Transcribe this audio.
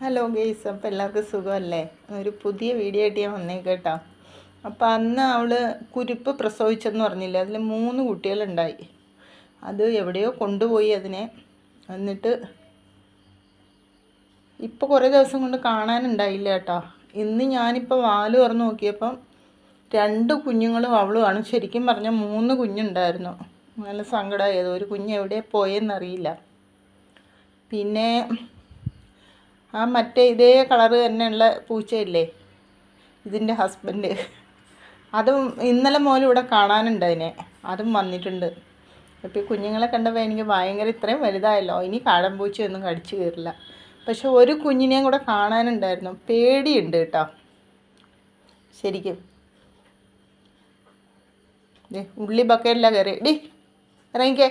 Hello guys, അപ്പോൾ എല്ലാവർക്കും സുഖമല്ലേ? ഒരു പുതിയ വീഡിയോ ആയിട്ട് ഞാൻ വന്നേക്കേട്ടോ. അപ്പോൾ അന്ന് അവൾ കുരുപ്പ് പ്രസവിച്ചെന്ന് പറഞ്ഞില്ല, അതിൽ 3 കുട്ടികളുണ്ടായി. അത് എവിടെയോ കൊണ്ടുപോയി അതിനെ. എന്നിട്ട് ഇപ്പോൾ കുറേ ദിവസം കൊണ്ട് കാണാനുണ്ടായില്ല കേട്ടോ. ഇന്ന് ഞാനിപ്പോൾ വാല് തുറന്ന് നോക്കിയപ്പം 2 കുഞ്ഞുങ്ങളും അവളുമാണ്. ശരിക്കും പറഞ്ഞാൽ 3 കുഞ്ഞുണ്ടായിരുന്നു. നല്ല സങ്കടമായത്, ഒരു കുഞ്ഞ് എവിടെ പോയെന്നറിയില്ല. പിന്നെ ആ മറ്റേ ഇതേ കളറ് തന്നെയുള്ള പൂച്ചയില്ലേ, ഇതിൻ്റെ ഹസ്ബൻഡ്, അതും ഇന്നലെ മുതൽ ഇവിടെ കാണാനുണ്ട് അതിനെ. അതും വന്നിട്ടുണ്ട്. അപ്പോൾ ഈ കുഞ്ഞുങ്ങളെ കണ്ടപ്പോൾ എനിക്ക് ഭയങ്കര, ഇത്രയും വലുതായല്ലോ, ഇനി കാടമ്പൂച്ചയൊന്നും കടിച്ചു കയറില്ല. പക്ഷെ ഒരു കുഞ്ഞിനെയും കൂടെ കാണാനുണ്ടായിരുന്നു. പേടിയുണ്ട് കേട്ടോ ശരിക്കും. ഉള്ളി ബക്കറ്റിലാണ് കയറി. ഇറങ്ങിക്കേ.